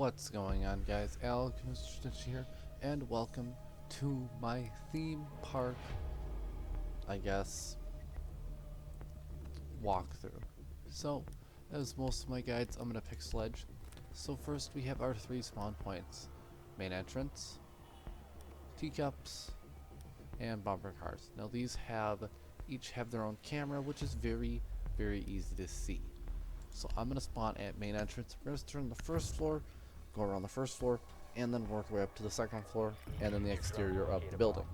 What's going on, guys? mr.Snitchy here, and welcome to my theme park, I guess, walkthrough. So, as most of my guides, I'm gonna pick Sledge. So first we have our three spawn points: main entrance, teacups, and bumper cars. Now these each have their own camera, which is very easy to see. So I'm gonna spawn at main entrance. We're gonna start on the first floor, go around the first floor, and then work our way up to the second floor, and then the exterior of the building.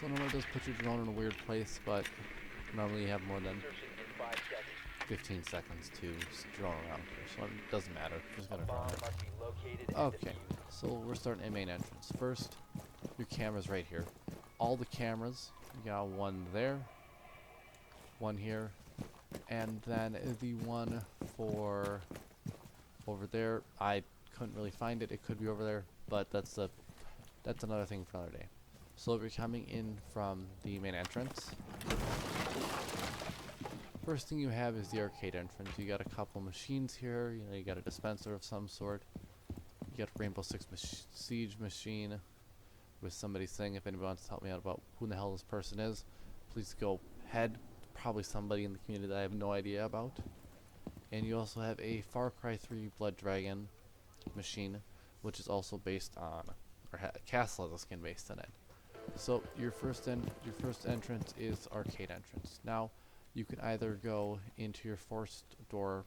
So normally it does put your drone in a weird place, but normally you have more than 15 seconds to drone around here, so it doesn't matter. Just gonna drone it. Okay, so we're starting at main entrance. First, your camera's right here. All the cameras, you got one there, one here, and then the one for over there. I couldn't really find it. It could be over there, but that's another thing for another day. So if you're coming in from the main entrance, first thing you have is the arcade entrance. You got a couple machines here. You got a dispenser of some sort. You got a Rainbow Six Siege machine with somebody saying, if anybody wants to help me out about who the hell this person is, please go ahead. Probably somebody in the community that I have no idea about. And you also have a Far Cry 3 Blood Dragon machine, which is also based on, or Castle has a skin based on it. So your first entrance is arcade entrance. Now you can either go into your first door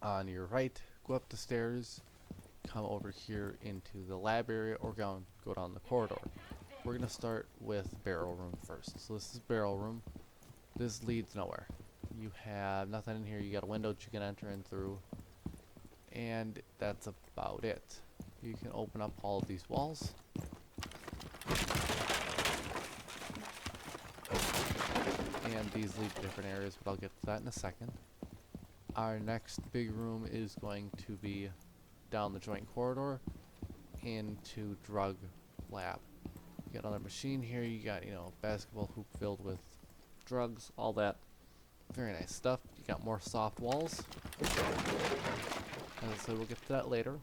on your right, go up the stairs, come over here into the lab area, or go down the corridor. We're gonna start with barrel room first. So this is barrel room. This leads nowhere. You have nothing in here. You got a window that you can enter in through, and that's about it. You can open up all of these walls. And these lead to different areas, but I'll get to that in a second. Our next big room is going to be down the joint corridor into drug lab. You got another machine here. You got, basketball hoop filled with drugs, all that very nice stuff. You got more soft walls. As I said, we'll get to that later.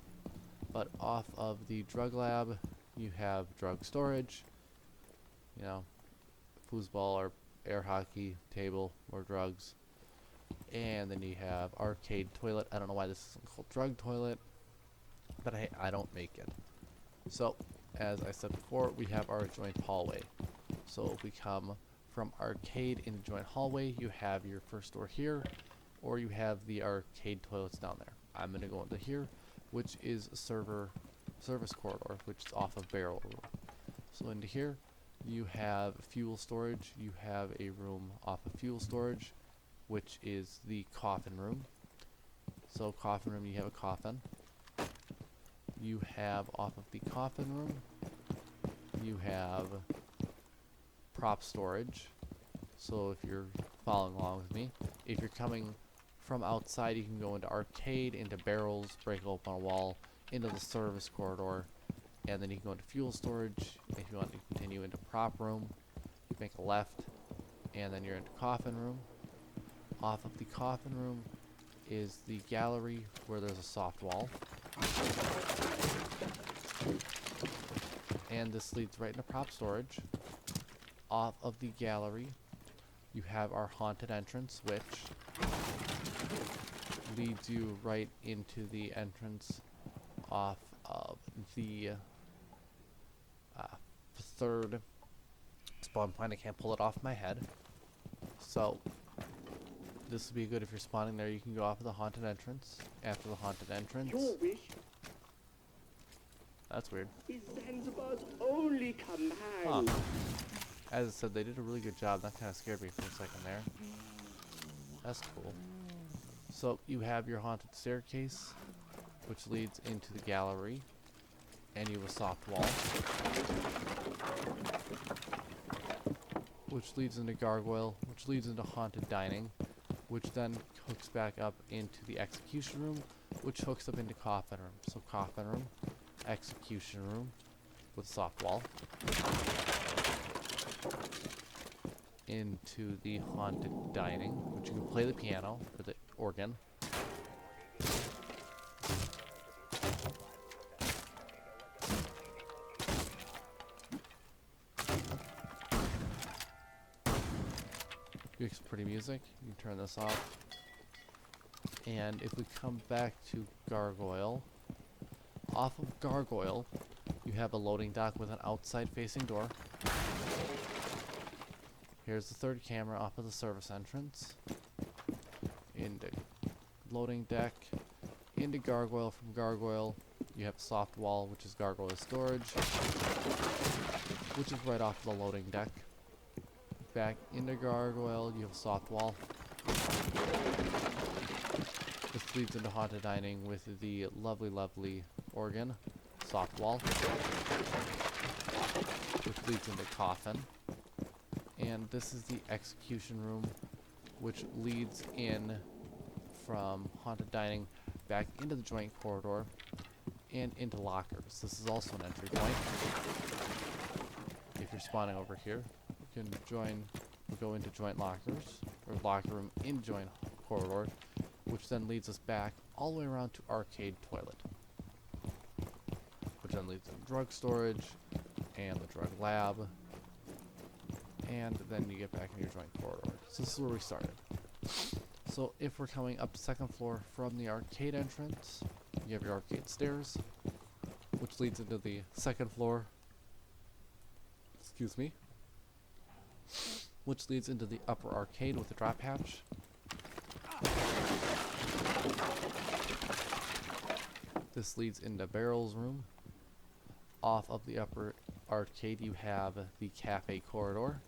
But off of the drug lab, you have drug storage, foosball or air hockey table or drugs. And then you have arcade toilet. I don't know why this isn't called drug toilet, but I don't make it. So, as I said before, we have our joint hallway. So if we come from arcade in the joint hallway, you have your first door here, or you have the arcade toilets down there. I'm going to go into here, which is a service corridor, which is off of barrel room. So into here, you have fuel storage. You have a room off of fuel storage, which is the coffin room. So coffin room, you have a coffin. You have off of the coffin room, you have prop storage. So if you're following along with me, if you're coming from outside, you can go into arcade, into barrels, break open a wall, into the service corridor, and then you can go into fuel storage. If you want to continue into prop room, you make a left, and then you're into coffin room. Off of the coffin room is the gallery, where there's a soft wall. And this leads right into prop storage. Off of the gallery, you have our haunted entrance, which leads you right into the entrance off of the third spawn point. I can't pull it off my head. So this would be good if you're spawning there. You can go off of the haunted entrance. After the haunted entrance, Your wish that's weird. is Zanzibar's only command. Huh. As I said, they did a really good job. That kind of scared me for a second there. That's cool. So you have your haunted staircase, which leads into the gallery, and you have a soft wall, which leads into gargoyle, which leads into haunted dining, which then hooks back up into the execution room, which hooks up into coffin room. So coffin room, execution room with soft wall. into the haunted dining, which you can play the piano or the organ. It's pretty music. You can turn this off. And if we come back to Gargoyle, off of Gargoyle, you have a loading dock with an outside facing door. Here's the third camera off of the service entrance. Into loading deck. Into Gargoyle. From Gargoyle, you have soft wall, which is Gargoyle storage, which is right off the loading deck. Back into Gargoyle, you have a soft wall. This leads into haunted dining with the lovely, lovely organ, soft wall, which leads into coffin. And this is the execution room, which leads in from haunted dining back into the joint corridor and into lockers. This is also an entry point. If you're spawning over here, you can go into joint lockers, or locker room in joint corridor, which then leads us back all the way around to arcade toilet, which then leads to drug storage and the drug lab, and then you get back into your joint corridor. So this is where we started. So if we're coming up the second floor from the arcade entrance, you have your arcade stairs, which leads into the second floor, excuse me, which leads into the upper arcade with the drop hatch. This leads into Barrel's room. Off of the upper arcade, you have the cafe corridor.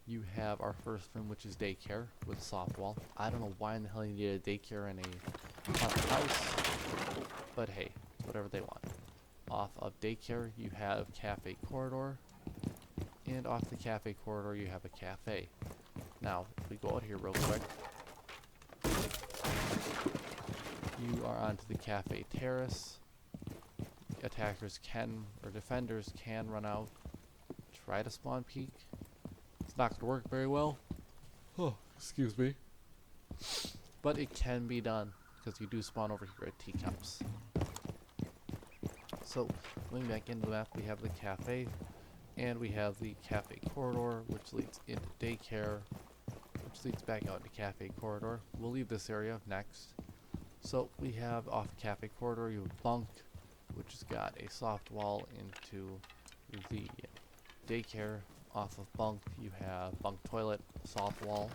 You have our first room, which is daycare with a soft wall. I don't know why in the hell you need a daycare in a haunted house, but hey, whatever they want. Off of daycare, you have cafe corridor, and off the cafe corridor, you have a cafe. Now, if we go out here real quick, you are onto the cafe terrace. Attackers can, or defenders can run out, try to spawn peek. It's not going to work very well. Oh, excuse me. But it can be done, because you do spawn over here at teacups. So, going back into the map, we have the cafe, and we have the cafe corridor, which leads into daycare, which leads back out into cafe corridor. We'll leave this area next. So, we have off cafe corridor, you have bunk, which has got a soft wall into the daycare. Off of bunk, you have bunk toilet, soft wall.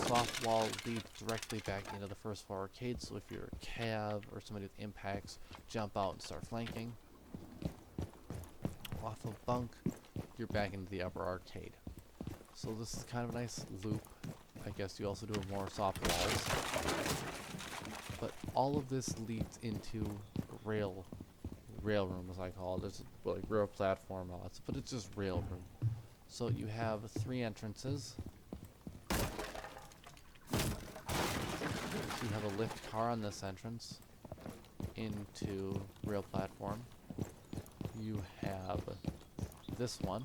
Soft wall leads directly back into the first floor arcade, so if you're a cav or somebody with impacts, jump out and start flanking. Off of bunk, you're back into the upper arcade. So this is kind of a nice loop. I guess you also do have more soft walls. But all of this leads into rail room, as I call it. There's like rail platform, lots, but it's just rail room. So you have 3 entrances. So you have a lift car on this entrance into rail platform. You have this one,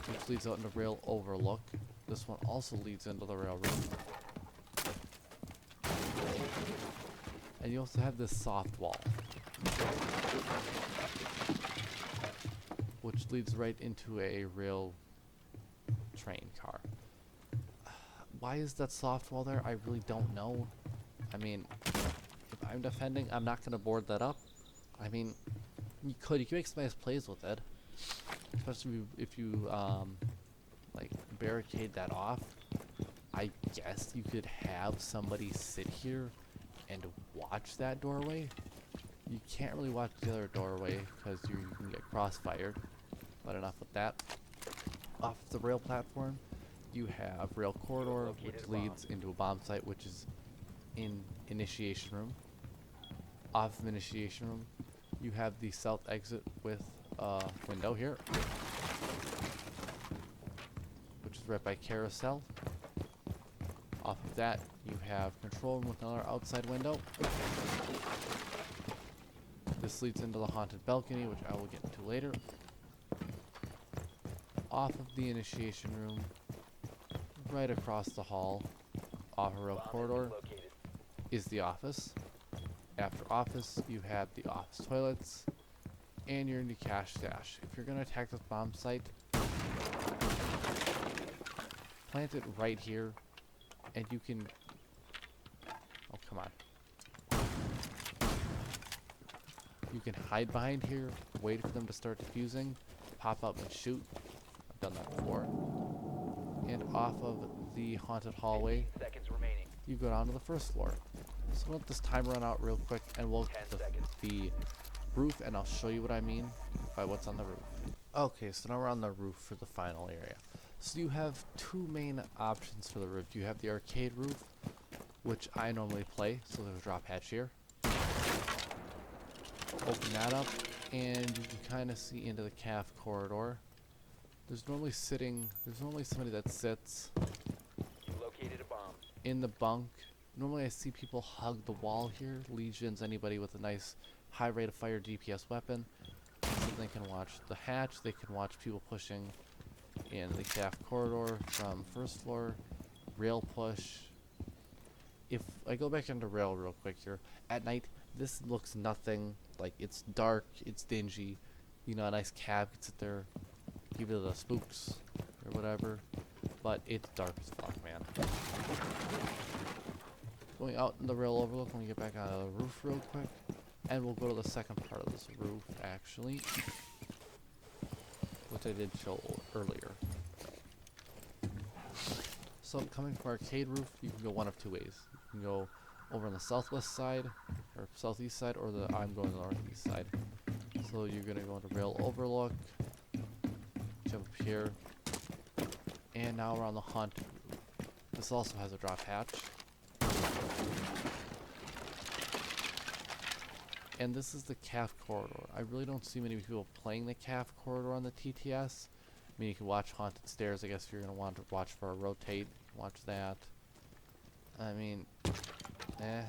which leads out into rail overlook. This one also leads into the rail room. And you also have this soft wall, which leads right into a rail train car. Why is that soft wall there? I really don't know. I mean, if I'm defending, I'm not going to board that up. I mean, you can make some nice plays with it. Especially if you like, barricade that off. I guess you could have somebody sit here and watch that doorway. You can't really watch the other doorway because you can get crossfired. But enough with that. Off the rail platform, you have rail corridor, which leads into a bomb site, which is in initiation room. Off of initiation room, you have the south exit with a window here, which is right by carousel. Off of that, you have control room with another outside window. This leads into the haunted balcony, which I will get into later. Off of the initiation room, right across the hall, off a rail corridor, is the office. After office, you have the office toilets, and your new cash stash. If you're going to attack this bomb site, plant it right here, and you can... Oh, come on. You can hide behind here, wait for them to start defusing, pop up and shoot. I've done that before. And off of the haunted hallway, you go down to the first floor. So we'll let this timer run out real quick, and we'll get the roof, and I'll show you what I mean by what's on the roof. Okay, so now we're on the roof for the final area. So you have two main options for the roof. You have the arcade roof, which I normally play, so there's a drop hatch here. Open that up, and you can kind of see into the calf corridor. There's normally somebody that sits in the bunk. Normally I see people hug the wall here. Legions, anybody with a nice high rate of fire DPS weapon. So they can watch the hatch, they can watch people pushing in the calf corridor from first floor, rail push. If I go back into rail real quick here, at night this looks nothing like, it's dark, it's dingy. You know, a nice cab could sit there, give it the spooks or whatever, but it's dark as fuck, man. Going out in the rail overlook, let me get back on the roof real quick, and we'll go to the second part of this roof actually, which I did show earlier. So coming from arcade roof, you can go one of two ways. You can go over on the southwest side, or southeast side, or I'm going to the northeast side. So you're gonna go into rail overlook, jump up here, and now we're on the haunted roof. This also has a drop hatch. And this is the calf corridor. I really don't see many people playing the calf corridor on the TTS. I mean, you can watch Haunted Stairs, I guess, if you're going to want to watch for a rotate. Watch that. I mean, there's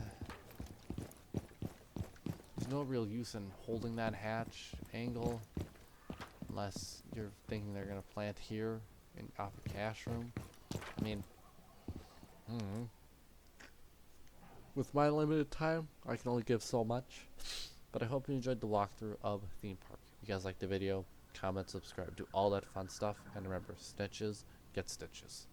no real use in holding that hatch angle unless you're thinking they're going to plant here in off the cash room. I mean, with my limited time, I can only give so much. But I hope you enjoyed the walkthrough of Theme Park. If you guys liked the video, comment, subscribe, do all that fun stuff. And remember, snitches get stitches.